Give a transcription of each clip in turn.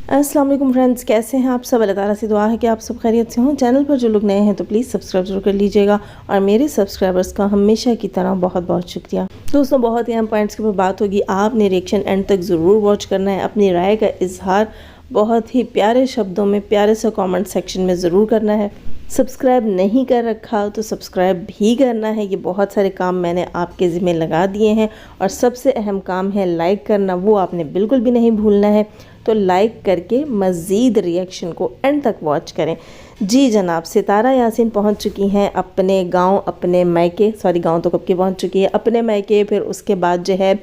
अस्सलाम वालेकुम फ्रेंड्स, कैसे हैं आप सब। अल्लाह ताला से दुआ है कि आप सब खैरियत से हों। चैनल पर जो लोग नए हैं तो प्लीज़ सब्सक्राइब जरूर कर लीजिएगा और मेरे सब्सक्राइबर्स का हमेशा की तरह बहुत बहुत शुक्रिया। दोस्तों, बहुत ही अहम पॉइंट्स के ऊपर बात होगी, आपने रिएक्शन एंड तक ज़रूर वॉच करना है। अपनी राय का इजहार बहुत ही प्यारे शब्दों में प्यारे से कमेंट सेक्शन में ज़रूर करना है। सब्सक्राइब नहीं कर रखा तो सब्सक्राइब भी करना है। ये बहुत सारे काम मैंने आपके ज़िम्मे लगा दिए हैं और सबसे अहम काम है लाइक करना, वो आपने बिल्कुल भी नहीं भूलना है। तो लाइक करके मज़ीद रिएक्शन को एंड तक वॉच करें। जी जनाब, सितारा यासीन पहुंच चुकी हैं अपने गांव, अपने मैके, सॉरी गांव तो कब की पहुंच चुकी है, अपने मैके। फिर उसके बाद जो है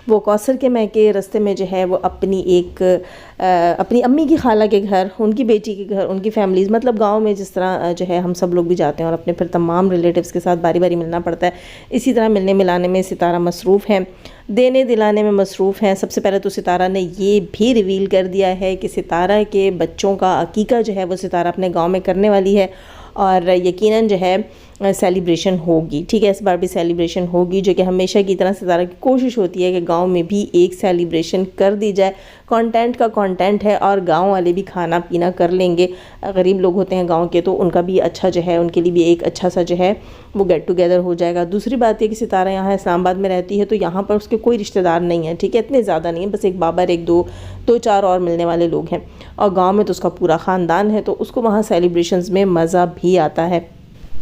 वो कौसर के मैके, रास्ते में जो है वो अपनी अम्मी की खाला के घर, उनकी बेटी के घर, उनकी फैमिलीज़, मतलब गांव में जिस तरह जो है हम सब लोग भी जाते हैं और अपने फिर तमाम रिलेटिव्स के साथ बारी बारी मिलना पड़ता है, इसी तरह मिलने मिलाने में सितारा मसरूफ़ है, देने दिलाने में मसरूफ़ है। सबसे पहले तो सितारा ने ये भी रिवील कर दिया है कि सितारा के बच्चों का अकीका जो है वो सितारा अपने गांव में करने वाली है और यकीनन जो है सेलिब्रेशन होगी। ठीक है, इस बार भी सेलिब्रेशन होगी, जो कि हमेशा की तरह सितारा की कोशिश होती है कि गांव में भी एक सेलिब्रेशन कर दी जाए। कंटेंट का कंटेंट है और गांव वाले भी खाना पीना कर लेंगे। गरीब लोग होते हैं गांव के, तो उनका भी अच्छा जो है, उनके लिए भी एक अच्छा सा जो है वो गेट टुगेदर हो जाएगा। दूसरी बात है कि सितारा यहाँ इस्लामाबाद में रहती है, तो यहाँ पर उसके कोई रिश्तेदार नहीं है। ठीक है, इतने ज़्यादा नहीं है, बस एक बाबर, एक दो चार और मिलने वाले लोग हैं, और गाँव में तो उसका पूरा ख़ानदान है, तो उसको वहाँ सेलिब्रेशंस में मज़ा भी आता है।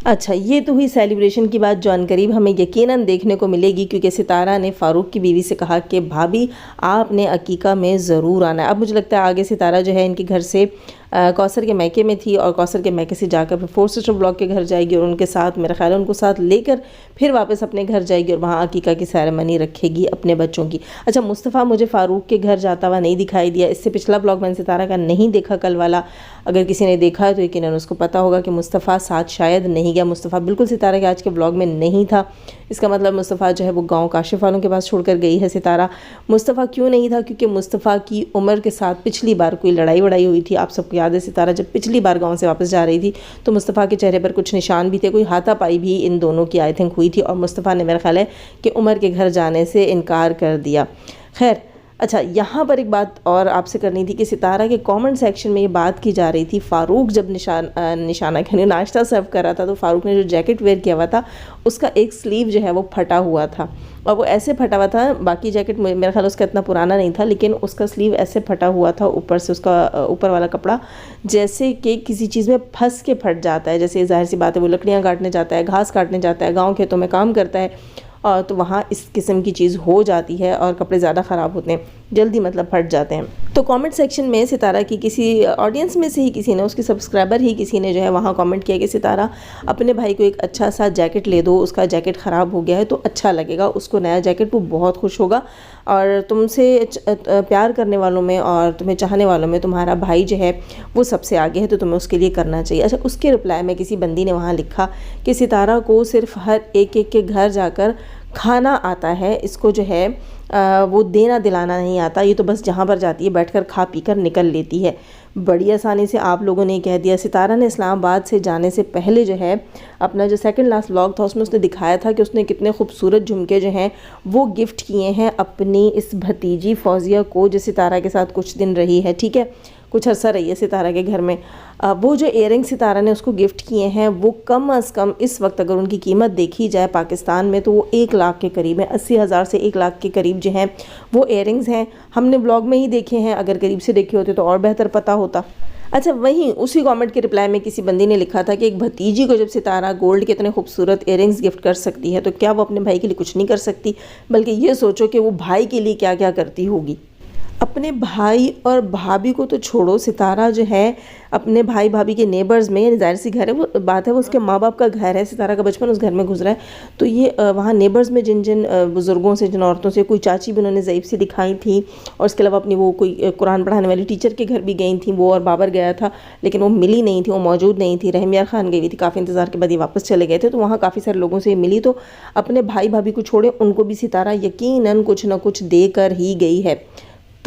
अच्छा, ये तो हुई सेलिब्रेशन की बात, जो अनकरीब हमें यकीनन देखने को मिलेगी, क्योंकि सितारा ने फ़ारूक की बीवी से कहा कि भाभी आपने अकीका में ज़रूर आना है। अब मुझे लगता है आगे सितारा जो है इनके घर से कौसर के मैके में थी और कौसर के मैके से जाकर फिर फोर सिस्टर ब्लॉक के घर जाएगी और उनके साथ, मेरा ख्याल है उनको साथ लेकर फिर वापस अपने घर जाएगी और वहाँ अकीका की सेरेमनी रखेगी अपने बच्चों की। अच्छा, मुस्तफ़ा मुझे फ़ारूक के घर जाता हुआ नहीं दिखाई दिया। इससे पिछला ब्लॉग मैंने सितारा का नहीं देखा कल वाला, अगर किसी ने देखा है तो यकीनन उसको पता होगा कि मुस्तफ़ा साथ शायद नहीं गया। मुस्तफ़ा बिल्कुल सितारा के आज के ब्लॉग में नहीं था। इसका मतलब मुस्तफ़ा जो है वो गाँव काशिफ वालों के पास छोड़कर गई है सितारा। मुस्तफ़ा क्यों नहीं था? क्योंकि मुस्तफ़ा की उमर के साथ पिछली बार कोई लड़ाई वड़ाई हुई थी। आप सबको याद है, सितारा जब पिछली बार गांव से वापस जा रही थी तो मुस्तफ़ा के चेहरे पर कुछ निशान भी थे, कोई हाथापाई भी इन दोनों की आई थिंक हुई थी, और मुस्तफ़ा ने मेरा ख्याल है कि उमर के घर जाने से इनकार कर दिया। खैर, अच्छा, यहाँ पर एक बात और आपसे करनी थी कि सितारा के कमेंट सेक्शन में ये बात की जा रही थी, फ़ारूक जब निशाना कहने नाश्ता सर्व कर रहा था तो फ़ारूक ने जो जैकेट वेयर किया हुआ था उसका एक स्लीव जो है वो फटा हुआ था, और वो ऐसे फटा हुआ था, बाकी जैकेट मेरा ख्याल उसका इतना पुराना नहीं था, लेकिन उसका स्लीव ऐसे फटा हुआ था ऊपर से, उसका ऊपर वाला कपड़ा जैसे कि किसी चीज़ में फंस के फट जाता है। जैसे ज़ाहिर सी बात है वो लकड़ियाँ काटने जाता है, घास काटने जाता है, गाँव खेतों में काम करता है, और तो वहाँ इस किस्म की चीज़ हो जाती है और कपड़े ज़्यादा ख़राब होते हैं, जल्दी मतलब फट जाते हैं। तो कमेंट सेक्शन में सितारा की किसी ऑडियंस में से ही किसी ने, उसकी सब्सक्राइबर ही किसी ने जो है वहाँ कमेंट किया कि सितारा अपने भाई को एक अच्छा सा जैकेट ले दो, उसका जैकेट ख़राब हो गया है तो अच्छा लगेगा उसको नया जैकेट, वो बहुत खुश होगा, और तुमसे प्यार करने वालों में और तुम्हें चाहने वालों में तुम्हारा भाई जो है वो सबसे आगे है, तो तुम्हें उसके लिए करना चाहिए। अच्छा, उसके रिप्लाई में किसी बंदी ने वहाँ लिखा कि सितारा को सिर्फ हर एक के घर जाकर खाना आता है, इसको जो है वो देना दिलाना नहीं आता, ये तो बस जहाँ पर जाती है बैठकर खा पी कर निकल लेती है। बड़ी आसानी से आप लोगों ने कह दिया। सितारा ने इस्लामाबाद से जाने से पहले जो है अपना जो सेकंड लास्ट व्लॉग था उसमें उसने दिखाया था कि उसने कितने खूबसूरत झुमके जो हैं वो गिफ्ट किए हैं अपनी इस भतीजी फौजिया को, जो सितारा के साथ कुछ दिन रही है। ठीक है, कुछ अर्सा रही है सितारा के घर में। वो जो इयरिंग सितारा ने उसको गिफ्ट किए हैं वो कम अज़ कम इस वक्त अगर उनकी कीमत देखी जाए पाकिस्तान में तो वो 1 लाख के करीब है। 80,000 से 1 लाख के करीब जो हैं वो इयरिंग्स हैं। हमने ब्लॉग में ही देखे हैं, अगर करीब से देखे होते तो और बेहतर पता होता। अच्छा, वहीं उसी कमेंट के रिप्लाई में किसी बंदी ने लिखा था कि एक भतीजी को जब सितारा गोल्ड के इतने खूबसूरत इयरिंग्स गिफ्ट कर सकती है तो क्या वो अपने भाई के लिए कुछ नहीं कर सकती? बल्कि ये सोचो कि वो भाई के लिए क्या क्या करती होगी। अपने भाई और भाभी को तो छोड़ो, सितारा जो है अपने भाई भाभी के नेबर्स में, यानी ज़ाहिर सी घर है वो बात है, वो उसके माँ बाप का घर है, सितारा का बचपन उस घर में गुजरा है, तो ये वहाँ नेबर्स में जिन जिन बुज़ुर्गों से, जिन औरतों से, कोई चाची भी उन्होंने ज़ईफ़ सी दिखाई थी, और उसके अलावा अपनी वो कोई कुरान पढ़ाने वाली टीचर के घर भी गई थी, वो और बाबर गया था लेकिन वो मिली नहीं थी, वो मौजूद नहीं थी। रहम यार खान गई थी, काफ़ी इंतज़ार के बाद ये वापस चले गए थे, तो वहाँ काफ़ी सारे लोगों से मिली। तो अपने भाई भाभी को छोड़े उनको भी सितारा यकीनन कुछ ना कुछ दे कर ही गई है।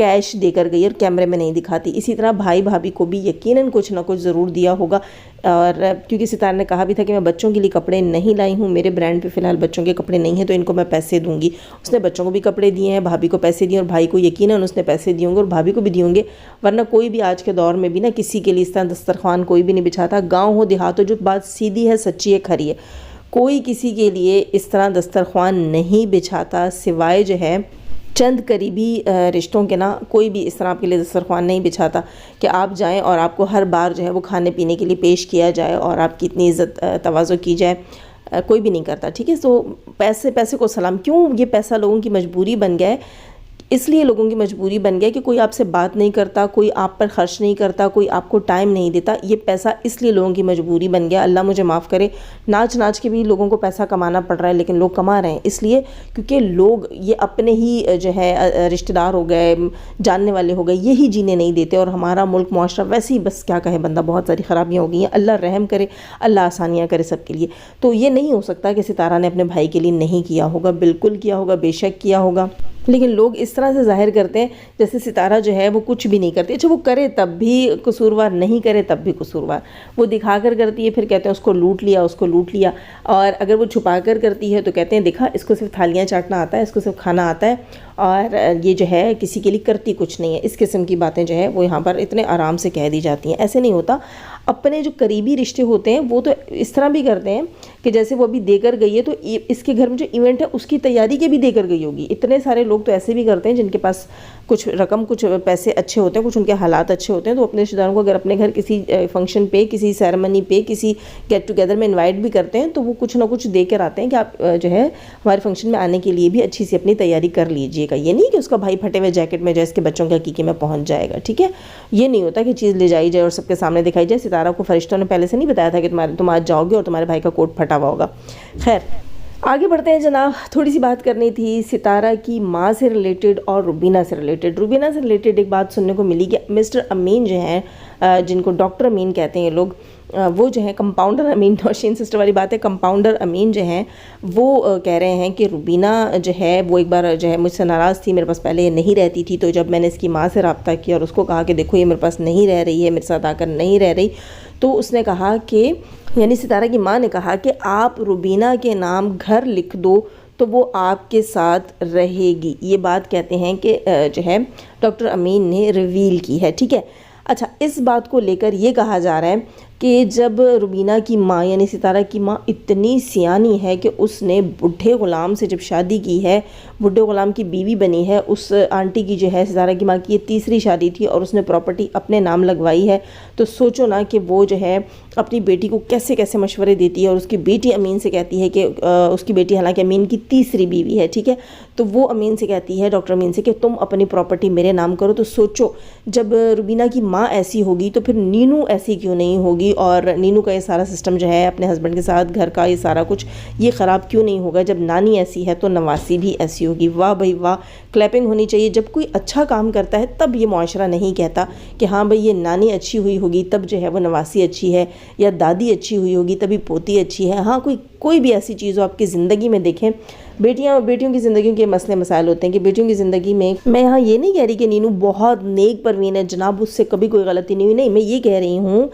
कैश देकर गई और कैमरे में नहीं दिखाती। इसी तरह भाई भाभी को भी यकीनन कुछ ना कुछ ज़रूर दिया होगा। और क्योंकि सितारा ने कहा भी था कि मैं बच्चों के लिए कपड़े नहीं लाई हूँ, मेरे ब्रांड पे फ़िलहाल बच्चों के कपड़े नहीं हैं, तो इनको मैं पैसे दूंगी। उसने बच्चों को भी कपड़े दिए हैं, भाभी को पैसे दिए और भाई को यकीनन उसने पैसे दिए होंगे और भाभी को भी दिए होंगे। वरना कोई भी आज के दौर में भी ना किसी के लिए इस तरह दस्तरखान कोई भी नहीं बिछाता। गाँव हो देहात हो, जो बात सीधी है, सच्ची है, खरी है, कोई किसी के लिए इस तरह दस्तरखान नहीं बिछाता सिवाय जो है चंद करीबी रिश्तों के ना। कोई भी इस तरह आपके लिए दस्तरखान नहीं बिछाता कि आप जाएं और आपको हर बार जो है वो खाने पीने के लिए पेश किया जाए और आपकी इतनी इज़्ज़त तवाज़ो की जाए। कोई भी नहीं करता, ठीक है। तो पैसे को सलाम। क्यों ये पैसा लोगों की मजबूरी बन गया है, इसलिए लोगों की मजबूरी बन गया कि कोई आपसे बात नहीं करता, कोई आप पर खर्च नहीं करता, कोई आपको टाइम नहीं देता। ये पैसा इसलिए लोगों की मजबूरी बन गया। अल्लाह मुझे माफ़ करे, नाच के भी लोगों को पैसा कमाना पड़ रहा है, लेकिन लोग कमा रहे हैं इसलिए क्योंकि लोग ये अपने ही जो है रिश्तेदार हो गए, जानने वाले हो गए, यही जीने नहीं देते। और हमारा मुल्क मुआशरा वैसे ही बस क्या कहे बंदा, बहुत सारी ख़राबियाँ हो गई हैं। अल्लाह रहम करे, अल्लाह आसानियाँ करे सबके लिए। तो ये नहीं हो सकता कि सितारा ने अपने भाई के लिए नहीं किया होगा, बिल्कुल किया होगा, बेशक किया होगा। लेकिन लोग इस तरह से ज़ाहिर करते हैं जैसे सितारा जो है वो कुछ भी नहीं करती। अच्छा, वो करे तब भी कसूरवार, नहीं करे तब भी कसूरवार। वो दिखा कर करती है, फिर कहते हैं उसको लूट लिया, उसको लूट लिया। और अगर वो छुपा कर करती है तो कहते हैं देखा, इसको सिर्फ थालियाँ चाटना आता है, इसको सिर्फ खाना आता है और ये जो है किसी के लिए करती कुछ नहीं है। इस किस्म की बातें जो है वो यहाँ पर इतने आराम से कह दी जाती हैं। ऐसे नहीं होता। अपने जो करीबी रिश्ते होते हैं वो तो इस तरह भी करते हैं कि जैसे वो अभी देकर गई है तो इसके घर में जो इवेंट है उसकी तैयारी के भी देकर गई होगी। इतने सारे लोग तो ऐसे भी करते हैं जिनके पास कुछ रकम, कुछ पैसे अच्छे होते हैं, कुछ उनके हालात अच्छे होते हैं, तो अपने रिश्तेदारों को अगर अपने घर किसी फंक्शन पे, किसी सेरेमनी पे, किसी गेट टुगेदर में इनवाइट भी करते हैं तो वो कुछ ना कुछ दे कर आते हैं कि आप जो है हमारे फंक्शन में आने के लिए भी अच्छी सी अपनी तैयारी कर लीजिएगा। ये नहीं कि उसका भाई फटे हुए जैकेट में जो इसके बच्चों के हकीकी में पहुँच जाएगा, ठीक है। ये नहीं होता कि चीज़ ले जाई जाए और सबके सामने दिखाई जाए। सितारा को फरिश्तों ने पहले से नहीं बताया था कि तुम आज जाओगे और तुम्हारे भाई का कोट फटा हुआ होगा। खैर, आगे बढ़ते हैं जनाब। थोड़ी सी बात करनी थी सितारा की माँ से रिलेटेड और रुबीना से रिलेटेड। रुबीना से रिलेटेड एक बात सुनने को मिली कि मिस्टर अमीन जो हैं, जिनको डॉक्टर अमीन कहते हैं लोग, वो जो है कंपाउंडर अमीन, नौशीन सिस्टर वाली बात है, कंपाउंडर अमीन जो हैं वो कह रहे हैं कि रुबीना जो है वो एक बार जो है मुझसे नाराज़ थी, मेरे पास पहले ये नहीं रहती थी। तो जब मैंने इसकी माँ से रब्ता किया और उसको कहा कि देखो ये मेरे पास नहीं रह रही है, मेरे साथ आकर नहीं रह रही, तो उसने कहा कि, यानी सितारा की माँ ने कहा कि आप रुबीना के नाम घर लिख दो तो वो आपके साथ रहेगी। ये बात कहते हैं कि जो है डॉक्टर अमीन ने रिवील की है, ठीक है। अच्छा, इस बात को लेकर ये कहा जा रहा है कि जब रुबीना की माँ यानी सितारा की माँ इतनी सियानी है कि उसने बूढ़े ग़ुलाम से जब शादी की है, बूढ़े ग़ुलाम की बीवी बनी है, उस आंटी की जो है सितारा की माँ की ये तीसरी शादी थी और उसने प्रॉपर्टी अपने नाम लगवाई है। तो सोचो ना कि वो जो है अपनी बेटी को कैसे कैसे मशवरे देती है। और उसकी बेटी अमीन से कहती है कि उसकी बेटी हालांकि अमीन की तीसरी बीवी है, ठीक है, तो वो अमीन से कहती है, डॉक्टर अमीन से, कि तुम अपनी प्रॉपर्टी मेरे नाम करो। तो सोचो जब रुबीना की माँ ऐसी होगी तो फिर नीनू ऐसी क्यों नहीं होगी, और नीनू का ये सारा सिस्टम जो है अपने हस्बैंड के साथ घर का ये सारा कुछ ये ख़राब क्यों नहीं होगा। जब नानी ऐसी है तो नवासी भी ऐसी होगी। वाह भाई वाह, क्लैपिंग होनी चाहिए। जब कोई अच्छा काम करता है तब ये मुआशरा नहीं कहता कि हाँ भाई ये नानी अच्छी हुई होगी तब जो है वो नवासी अच्छी है, या दादी अच्छी हुई होगी तभी पोती अच्छी है। हाँ, कोई भी ऐसी चीज़ हो आपकी ज़िंदगी में देखें, बेटियां और बेटियों की ज़िंदगी के मसले मसाइल होते हैं कि बेटियों की ज़िंदगी में, मैं यहाँ ये नहीं कह रही कि नीनू बहुत नेक परवीन है जनाब, उससे कभी कोई गलती नहीं हुई, नहीं, मैं ये कह रही हूँ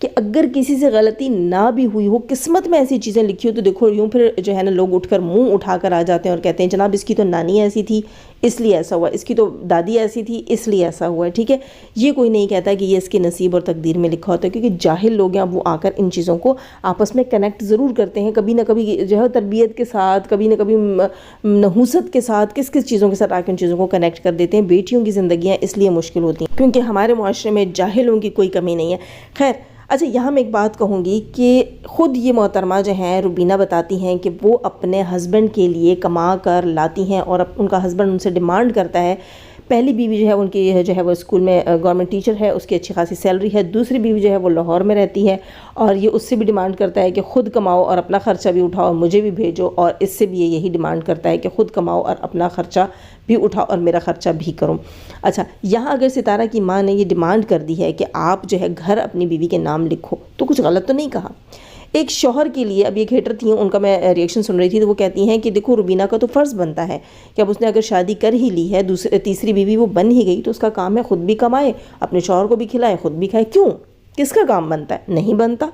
कि अगर किसी से गलती ना भी हुई हो, किस्मत में ऐसी चीज़ें लिखी हो, तो देखो यूँ फिर जो है ना लोग उठकर मुंह उठाकर आ जाते हैं और कहते हैं जनाब इसकी तो नानी ऐसी थी इसलिए ऐसा हुआ, इसकी तो दादी ऐसी थी इसलिए ऐसा हुआ है, ठीक है। ये कोई नहीं कहता कि ये इसके नसीब और तकदीर में लिखा होता है, क्योंकि जाहिल लोग हैं वो आकर इन चीज़ों को आपस में कनेक्ट ज़रूर करते हैं, कभी ना कभी जो है तरबियत के साथ, कभी ना कभी नहूसत के साथ, किस किस चीज़ों के साथ आकर इन चीज़ों को कनेक्ट कर देते हैं। बेटियों की ज़िंदगियाँ इसलिए मुश्किल होती हैं क्योंकि हमारे मुआशरे में जाहिलों की कोई कमी नहीं है। खैर, अच्छा, यहाँ मैं एक बात कहूँगी कि ख़ुद ये मोहतरमा जो हैं रुबीना बताती हैं कि वो अपने हस्बैंड के लिए कमा कर लाती हैं और उनका हस्बैंड उनसे डिमांड करता है। पहली बीवी जो है उनकी जो है वो स्कूल में गवर्नमेंट टीचर है, उसकी अच्छी खासी सैलरी है। दूसरी बीवी जो है वो लाहौर में रहती है और ये उससे भी डिमांड करता है कि ख़ुद कमाओ और अपना ख़र्चा भी उठाओ और मुझे भी भेजो, और इससे भी ये यही डिमांड करता है कि ख़ुद कमाओ और अपना ख़र्चा भी उठाओ और मेरा ख़र्चा भी करो। अच्छा, यहाँ अगर सितारा की माँ ने ये डिमांड कर दी है कि आप जो है घर अपनी बीवी के नाम लिखो, तो कुछ गलत तो नहीं कहा। ایک شوہر کے لیے، اب ایک ہیٹر تھیں، ان کا میں ریئیکشن سن رہی تھی، تو وہ کہتی ہیں کہ دیکھو روبینہ کا تو فرض بنتا ہے کہ اب اس نے اگر شادی کر ہی لی ہے، تیسری بیوی وہ بن ہی گئی، تو اس کا کام ہے خود بھی کمائے، اپنے شوہر کو بھی کھلائے، خود بھی کھائے۔ کیوں؟ کس کا کام بنتا ہے؟ نہیں بنتا۔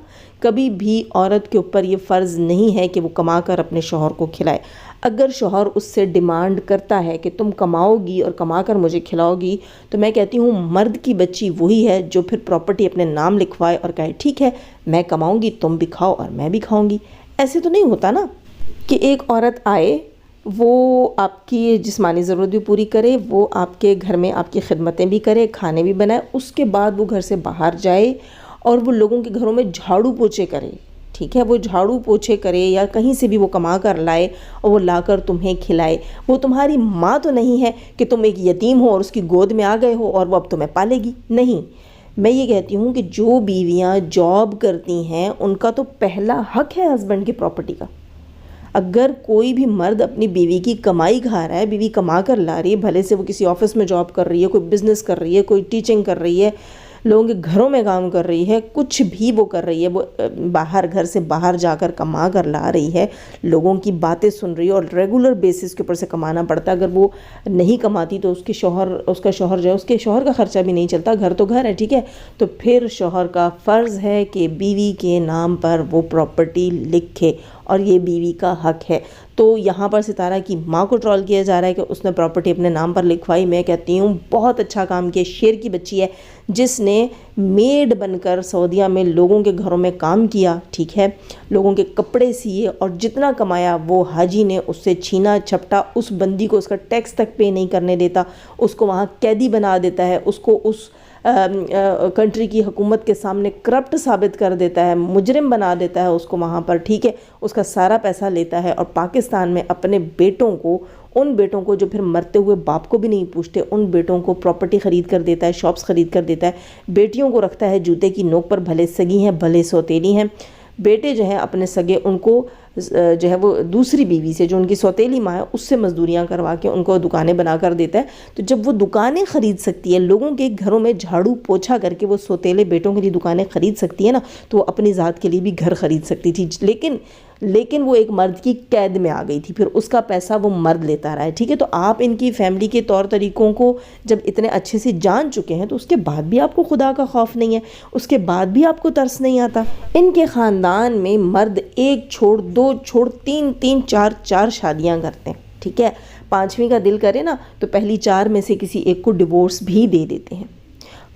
کبھی بھی عورت کے اوپر یہ فرض نہیں ہے کہ وہ کما کر اپنے شوہر کو کھلائے۔ اگر شوہر اس سے ڈیمانڈ کرتا ہے کہ تم کماؤ گی اور کما کر مجھے کھلاؤ گی، تو میں کہتی ہوں مرد کی بچی وہی ہے جو پھر پراپرٹی اپنے نام لکھوائے اور کہے ٹھیک ہے میں کماؤں گی، تم بھی کھاؤ اور میں بھی کھاؤں گی۔ ایسے تو نہیں ہوتا نا کہ ایک عورت آئے، وہ آپ کی جسمانی ضرورت بھی پوری کرے، وہ آپ کے گھر میں آپ کی خدمتیں بھی کرے، کھانے بھی بنائے، اس کے بعد وہ گھر سے باہر جائے اور وہ لوگوں کے گھروں میں جھاڑو پوچھے کرے، ٹھیک ہے، وہ جھاڑو پوچھے کرے یا کہیں سے بھی وہ کما کر لائے اور وہ لا کر تمہیں کھلائے۔ وہ تمہاری ماں تو نہیں ہے کہ تم ایک یتیم ہو اور اس کی گود میں آ گئے ہو اور وہ اب تمہیں پالے گی، نہیں۔ میں یہ کہتی ہوں کہ جو بیویاں جاب کرتی ہیں ان کا تو پہلا حق ہے ہسبینڈ کی پراپرٹی کا۔ اگر کوئی بھی مرد اپنی بیوی کی کمائی کھا رہا ہے، بیوی کما کر لا رہی ہے، بھلے سے وہ کسی آفس میں جاب کر رہی ہے، کوئی بزنس کر رہی ہے، کوئی ٹیچنگ کر رہی ہے، لوگوں کے گھروں میں کام کر رہی ہے، کچھ بھی وہ کر رہی ہے، وہ باہر گھر سے باہر جا کر کما کر لا رہی ہے، لوگوں کی باتیں سن رہی ہے اور ریگولر بیسس کے اوپر سے کمانا پڑتا ہے۔ اگر وہ نہیں کماتی تو اس کا شوہر جو ہے، اس کے شوہر کا خرچہ بھی نہیں چلتا، گھر تو گھر ہے، ٹھیک ہے، تو پھر شوہر کا فرض ہے کہ بیوی کے نام پر وہ پراپرٹی لکھے اور یہ بیوی کا حق ہے۔ تو یہاں پر ستارہ کی ماں کو ٹرول کیا جا رہا ہے کہ اس نے پراپرٹی اپنے نام پر لکھوائی۔ میں کہتی ہوں بہت اچھا کام کیا، شیر کی بچی ہے جس نے میڈ بن کر سعودیہ میں لوگوں کے گھروں میں کام کیا، ٹھیک ہے، لوگوں کے کپڑے سیے اور جتنا کمایا وہ حاجی نے اس سے چھینا چھپٹا، اس بندی کو اس کا ٹیکس تک پے نہیں کرنے دیتا، اس کو وہاں قیدی بنا دیتا ہے، اس کو اس کنٹری کی حکومت کے سامنے کرپٹ ثابت کر دیتا ہے، مجرم بنا دیتا ہے اس کو وہاں پر، ٹھیک ہے، اس کا سارا پیسہ لیتا ہے اور پاکستان میں اپنے بیٹوں کو، ان بیٹوں کو جو پھر مرتے ہوئے باپ کو بھی نہیں پوچھتے، ان بیٹوں کو پراپرٹی خرید کر دیتا ہے، شاپس خرید کر دیتا ہے، بیٹیوں کو رکھتا ہے جوتے کی نوک پر، بھلے سگی ہیں بھلے سوتیلی ہیں، بیٹے جو ہیں اپنے سگے ان کو جو ہے وہ دوسری بیوی سے جو ان کی سوتیلی ماں ہے اس سے مزدوریاں کروا کے ان کو دکانیں بنا کر دیتا ہے۔ تو جب وہ دکانیں خرید سکتی ہے، لوگوں کے گھروں میں جھاڑو پوچھا کر کے وہ سوتیلے بیٹوں کے لیے دکانیں خرید سکتی ہے نا، تو وہ اپنی ذات کے لیے بھی گھر خرید سکتی تھی، لیکن وہ ایک مرد کی قید میں آ گئی تھی، پھر اس کا پیسہ وہ مرد لیتا رہا ہے، ٹھیک ہے۔ تو آپ ان کی فیملی کے طور طریقوں کو جب اتنے اچھے سے جان چکے ہیں تو اس کے بعد بھی آپ کو خدا کا خوف نہیں ہے، اس کے بعد بھی آپ کو ترس نہیں آتا۔ ان کے خاندان میں مرد ایک چھوڑ دو چھوڑ تین چار شادیاں کرتے ہیں، ٹھیک ہے، پانچویں کا دل کرے نا تو پہلی چار میں سے کسی ایک کو ڈیورس بھی دے دیتے ہیں،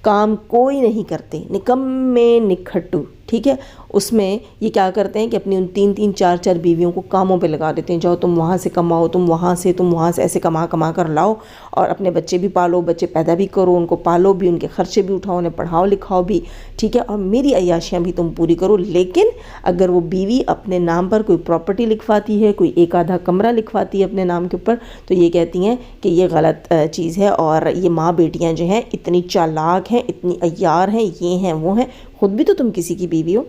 کام کوئی نہیں کرتے، نکمے نکھٹو، ٹھیک ہے۔ اس میں یہ کیا کرتے ہیں کہ اپنی ان تین چار بیویوں کو کاموں پہ لگا دیتے ہیں، جاؤ تم وہاں سے کماؤ، تم وہاں سے ایسے کما کر لاؤ اور اپنے بچے بھی پالو، بچے پیدا بھی کرو، ان کو پالو بھی، ان کے خرچے بھی اٹھاؤ، انہیں پڑھاؤ لکھاؤ بھی، ٹھیک ہے، اور میری عیاشیاں بھی تم پوری کرو۔ لیکن اگر وہ بیوی اپنے نام پر کوئی پراپرٹی لکھواتی ہے، کوئی ایک آدھا کمرہ لکھواتی ہے اپنے نام کے اوپر، تو یہ کہتی ہیں کہ یہ غلط چیز ہے، اور یہ ماں بیٹیاں جو ہیں اتنی چالاک ہیں، اتنی عیار ہیں، یہ ہیں وہ ہیں، خود بھی تو تم کسی کی بیوی ہو،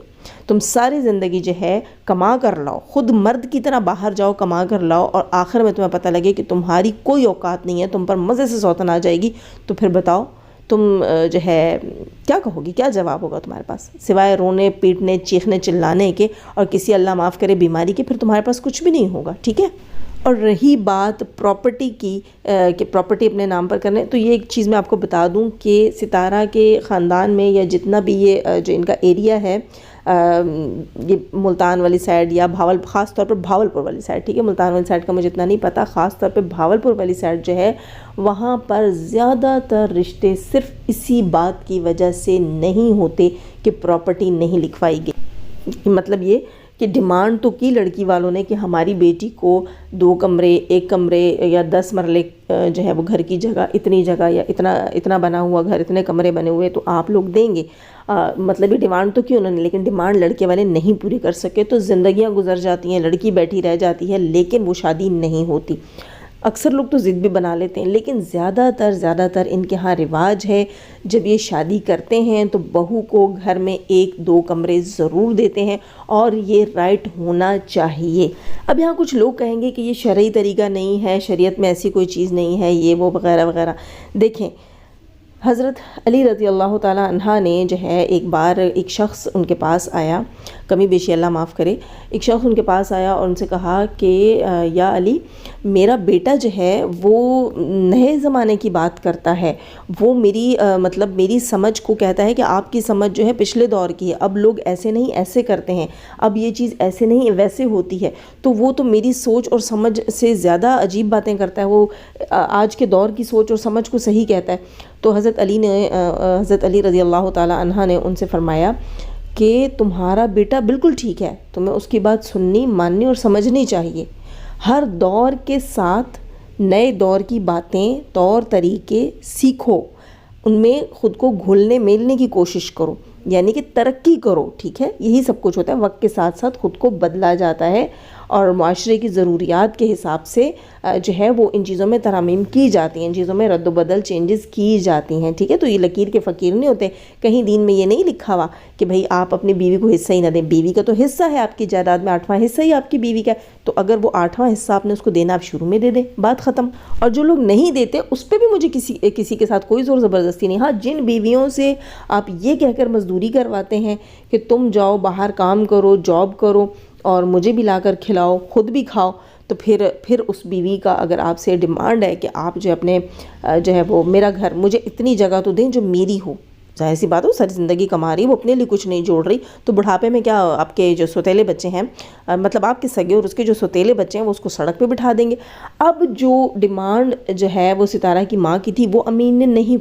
تم ساری زندگی جو ہے کما کر لاؤ، خود مرد کی طرح باہر جاؤ کما کر لاؤ، اور آخر میں تمہیں پتہ لگے کہ تمہاری کوئی اوقات نہیں ہے، تم پر مزے سے سوتن آ جائے گی، تو پھر بتاؤ تم جو ہے کیا کہو گی، کیا جواب ہوگا تمہارے پاس، سوائے رونے پیٹنے چیخنے چلانے کے اور کسی اللہ معاف کرے بیماری کے، پھر تمہارے پاس کچھ بھی نہیں ہوگا، ٹھیک ہے۔ اور رہی بات پراپرٹی کی کہ پراپرٹی اپنے نام پر کرنے، تو یہ ایک چیز میں آپ کو بتا دوں کہ ستارہ کے خاندان میں یا جتنا بھی یہ جو ان کا ایریا ہے، یہ ملتان والی سائڈ یا خاص طور پر بھاولپور والی سائڈ، ٹھیک ہے، ملتان والی سائڈ کا مجھے اتنا نہیں پتہ، خاص طور پہ بھاولپور والی سائڈ جو ہے وہاں پر زیادہ تر رشتے صرف اسی بات کی وجہ سے نہیں ہوتے کہ پراپرٹی نہیں لکھوائی گئی۔ مطلب یہ کہ ڈیمانڈ تو کی لڑکی والوں نے کہ ہماری بیٹی کو 2 کمرے 1 کمرے یا 10 مرلے جو ہے وہ گھر کی جگہ، اتنی جگہ یا اتنا بنا ہوا گھر، اتنے کمرے بنے ہوئے تو آپ لوگ دیں گے، مطلب یہ ڈیمانڈ تو کی انہوں نے، لیکن ڈیمانڈ لڑکے والے نہیں پوری کر سکے، تو زندگیاں گزر جاتی ہیں، لڑکی بیٹھی رہ جاتی ہے، لیکن وہ شادی نہیں ہوتی۔ اکثر لوگ تو ضد بھی بنا لیتے ہیں، لیکن زیادہ تر ان کے ہاں رواج ہے جب یہ شادی کرتے ہیں تو بہو کو گھر میں 1-2 کمرے ضرور دیتے ہیں، اور یہ رائٹ ہونا چاہیے۔ اب یہاں کچھ لوگ کہیں گے کہ یہ شرعی طریقہ نہیں ہے، شریعت میں ایسی کوئی چیز نہیں ہے، یہ وہ وغیرہ وغیرہ۔ دیکھیں، حضرت علی رضی اللہ تعالیٰ عنہ نے جو ہے ایک بار ایک شخص ان کے پاس آیا، کمی بیشی اللہ معاف کرے، ایک شخص ان کے پاس آیا اور ان سے کہا کہ یا علی، میرا بیٹا جو ہے وہ نئے زمانے کی بات کرتا ہے، وہ میری سمجھ کو کہتا ہے کہ آپ کی سمجھ جو ہے پچھلے دور کی ہے، اب لوگ ایسے نہیں ایسے کرتے ہیں، اب یہ چیز ایسے نہیں ویسے ہوتی ہے، تو وہ تو میری سوچ اور سمجھ سے زیادہ عجیب باتیں کرتا ہے، وہ آج کے دور کی سوچ اور سمجھ کو صحیح کہتا ہے۔ تو حضرت علی رضی اللہ تعالیٰ عنہ نے ان سے فرمایا کہ تمہارا بیٹا بالکل ٹھیک ہے، تمہیں اس کی بات سننی، ماننی اور سمجھنی چاہیے۔ ہر دور کے ساتھ نئے دور کی باتیں، طور طریقے سیکھو، ان میں خود کو گھلنے میلنے کی کوشش کرو، یعنی کہ ترقی کرو، ٹھیک ہے؟ یہی سب کچھ ہوتا ہے، وقت کے ساتھ ساتھ خود کو بدلا جاتا ہے اور معاشرے کی ضروریات کے حساب سے جو ہے وہ ان چیزوں میں ترامیم کی جاتی ہیں، ان چیزوں میں رد و بدل چینجز کی جاتی ہیں، ٹھیک ہے؟ تو یہ لکیر کے فقیر نہیں ہوتے، کہیں دین میں یہ نہیں لکھا ہوا کہ بھئی آپ اپنی بیوی کو حصہ ہی نہ دیں، بیوی کا تو حصہ ہے، آپ کی جائیداد میں 8واں حصہ ہی آپ کی بیوی کا ہے، تو اگر وہ 8واں حصہ آپ نے اس کو دینا، آپ شروع میں دے دیں، بات ختم۔ اور جو لوگ نہیں دیتے اس پہ بھی مجھے کسی کے ساتھ کوئی زور زبردستی نہیں۔ ہاں، جن بیویوں سے آپ یہ کہہ کر مزدوری کرواتے ہیں کہ تم جاؤ باہر کام کرو، جاب کرو اور مجھے بھی لا کر کھلاؤ، خود بھی کھاؤ، تو پھر اس بیوی کا اگر آپ سے ڈیمانڈ ہے کہ آپ جو اپنے جو ہے وہ میرا گھر، مجھے اتنی جگہ تو دیں جو میری ہو، ظاہر سی بات ہو، ساری زندگی کما رہی ہے، وہ اپنے لیے کچھ نہیں جوڑ رہی، تو بڑھاپے میں کیا آپ کے جو سوتیلے بچے ہیں، مطلب آپ کے سگے اور اس کے جو سوتیلے بچے ہیں، وہ اس کو سڑک پہ بٹھا دیں گے۔ اب جو ڈیمانڈ جو ہے وہ ستارہ کی ماں کی تھی، وہ امین نے نہیں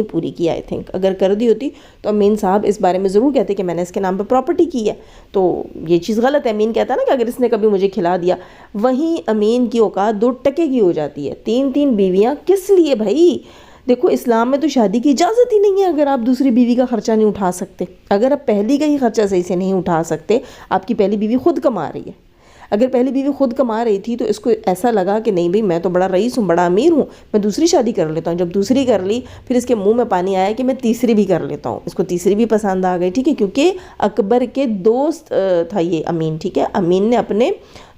پوری کی، آئی تھنک اگر کر دی ہوتی تو امین صاحب اس بارے میں ضرور کہتے کہ میں نے اس کے نام پہ پراپرٹی کی ہے، تو یہ چیز غلط ہے۔ امین کہتا ہے نا کہ اگر اس نے کبھی مجھے کھلا دیا، وہیں امین کی اوقات 2 ٹکے کی ہو جاتی ہے۔ 3 بیویاں کس لیے بھائی؟ دیکھو، اسلام میں تو شادی کی اجازت ہی نہیں ہے اگر آپ دوسری بیوی کا خرچہ نہیں اٹھا سکتے، اگر آپ پہلی کا ہی خرچہ صحیح سے نہیں اٹھا سکتے، آپ کی پہلی بیوی خود کما رہی ہے، اگر پہلی بیوی خود کما رہی تھی تو اس کو ایسا لگا کہ نہیں بھئی میں تو بڑا رئیس ہوں، بڑا امیر ہوں، میں دوسری شادی کر لیتا ہوں۔ جب دوسری کر لی، پھر اس کے منہ میں پانی آیا کہ میں تیسری بھی کر لیتا ہوں، اس کو تیسری بھی پسند آ گئی، ٹھیک ہے؟ کیونکہ اکبر کے دوست تھا یہ امین، ٹھیک ہے؟ امین نے اپنے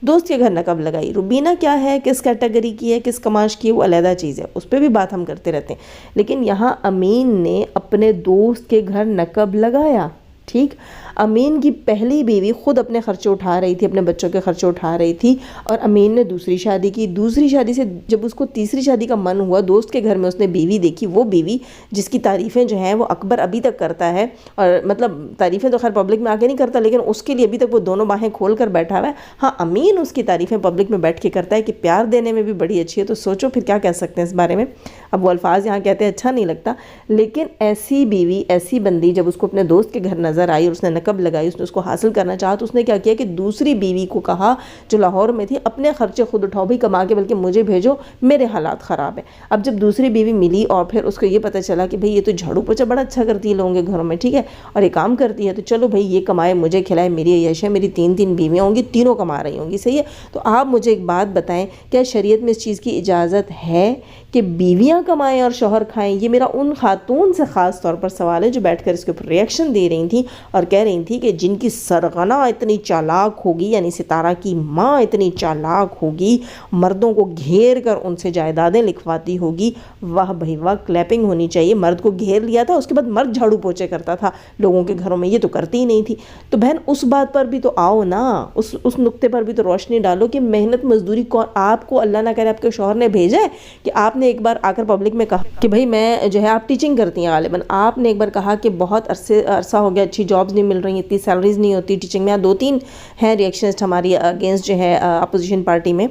دوست کے گھر نقب لگائی۔ روبینہ کیا ہے، کس کیٹیگری کی ہے، کس کماش کی ہے، وہ علیحدہ چیز ہے، اس پہ بھی بات ہم کرتے رہتے ہیں، لیکن یہاں امین نے اپنے دوست کے گھر نقب لگایا، ٹھیک؟ امین کی پہلی بیوی خود اپنے خرچے اٹھا رہی تھی، اپنے بچوں کے خرچے اٹھا رہی تھی، اور امین نے دوسری شادی کی۔ دوسری شادی سے جب اس کو تیسری شادی کا من ہوا، دوست کے گھر میں اس نے بیوی دیکھی، وہ بیوی جس کی تعریفیں جو ہیں وہ اکبر ابھی تک کرتا ہے، اور مطلب تعریفیں تو خیر پبلک میں آ کے نہیں کرتا، لیکن اس کے لیے ابھی تک وہ دونوں باہیں کھول کر بیٹھا ہوا ہے۔ ہاں، امین اس کی تعریفیں پبلک میں بیٹھ کے کرتا ہے کہ پیار دینے میں بھی بڑی اچھی ہے، تو سوچو پھر کیا کہہ سکتے ہیں اس بارے میں۔ اب وہ الفاظ یہاں کہتے ہیں اچھا نہیں لگتا، لیکن ایسی بیوی، ایسی بندی جب اس کو اپنے دوست کے گھر نظر آئی اور اس نے نقب لگائی، اس نے اس کو حاصل کرنا چاہا، تو اس نے کیا کیا کہ دوسری بیوی کو کہا جو لاہور میں تھی، اپنے خرچے خود اٹھاؤ بھائی کما کے، بلکہ مجھے بھیجو، میرے حالات خراب ہیں۔ اب جب دوسری بیوی ملی اور پھر اس کو یہ پتہ چلا کہ بھئی یہ تو جھاڑو پوچھا بڑا اچھا کرتی ہے لوگوں کے گھروں میں، ٹھیک ہے، اور یہ کام کرتی ہے، تو چلو بھئی یہ کمائے مجھے کھلائے، میری عیش ہے، میری 3 بیویاں ہوں گی، تینوں کما رہی ہوں گی، صحیح ہے؟ تو آپ مجھے ایک بات بتائیں، کیا شریعت میں اس چیز کی اجازت ہے کہ بیویاں کمائیں اور شوہر کھائیں؟ یہ میرا ان خاتون سے خاص طور پر سوال ہے جو بیٹھ کر اس کے اوپر ریئیکشن دے رہی تھیں اور کہہ رہی تھیں کہ جن کی سرغنہ اتنی چالاک ہوگی، یعنی ستارہ کی ماں اتنی چالاک ہوگی، مردوں کو گھیر کر ان سے جائیدادیں لکھواتی ہوگی، واہ بھائی واہ، کلیپنگ ہونی چاہیے۔ مرد کو گھیر لیا تھا، اس کے بعد مرد جھاڑو پوچھے کرتا تھا لوگوں کے گھروں میں، یہ تو کرتی ہی نہیں تھی۔ تو بہن اس بات پر بھی تو آؤ نا، اس نقطے پر بھی تو روشنی ڈالو کہ محنت مزدوری آپ کو اللہ نہ کرے آپ کے شوہر نے بھیجا ہے کہ آپ نے ایک بار آ کر پبلک میں کہا کہ بھئی میں جو ہے، آپ ٹیچنگ کرتی ہیں غالباً، آپ نے ایک بار کہا کہ بہت عرصہ ہو گیا، اچھی جابز نہیں مل رہی ہیں، اتنی سیلریز نہیں ہوتی ٹیچنگ میں۔ 2-3 ہیں ریئیکشنسٹ ہماری اگینسٹ جو ہے اپوزیشن پارٹی میں،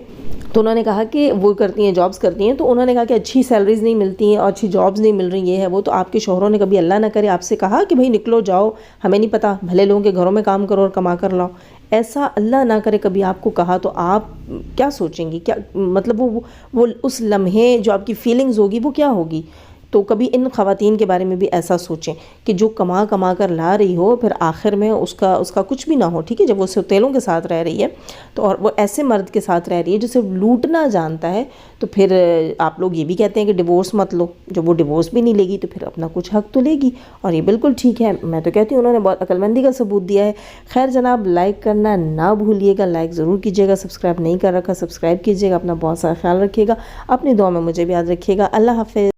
تو انہوں نے کہا کہ وہ کرتی ہیں، جابز کرتی ہیں، تو انہوں نے کہا کہ اچھی سیلریز نہیں ملتی ہیں اور اچھی جابز نہیں مل رہی، یہ ہے وہ، تو آپ کے شوہروں نے کبھی اللہ نہ کرے آپ سے کہا کہ بھئی نکلو جاؤ، ہمیں نہیں پتہ، بھلے لوگوں کے گھروں میں کام کرو اور کما کر لاؤ؟ ایسا اللہ نہ کرے کبھی آپ کو کہا تو آپ کیا سوچیں گی؟ کیا مطلب وہ اس لمحے جو آپ کی فیلنگز ہوگی وہ کیا ہوگی؟ تو کبھی ان خواتین کے بارے میں بھی ایسا سوچیں کہ جو کما کر لا رہی ہو، پھر آخر میں اس کا کچھ بھی نہ ہو، ٹھیک ہے؟ جب وہ سوتیلوں کے ساتھ رہ رہی ہے تو، اور وہ ایسے مرد کے ساتھ رہ رہی ہے جو صرف لوٹنا جانتا ہے، تو پھر آپ لوگ یہ بھی کہتے ہیں کہ ڈیورس مت لو۔ جب وہ ڈیورس بھی نہیں لے گی تو پھر اپنا کچھ حق تو لے گی، اور یہ بالکل ٹھیک ہے۔ میں تو کہتی ہوں انہوں نے بہت عقل مندی کا ثبوت دیا ہے۔ خیر جناب، لائک کرنا نہ بھولیے گا، لائک ضرور کیجیے گا، سبسکرائب نہیں کر رکھا سبسکرائب کیجیے گا، اپنا بہت سارا خیال رکھیے گا، اپنی دعا میں مجھے بھی یاد رکھیے گا۔ اللہ حافظ۔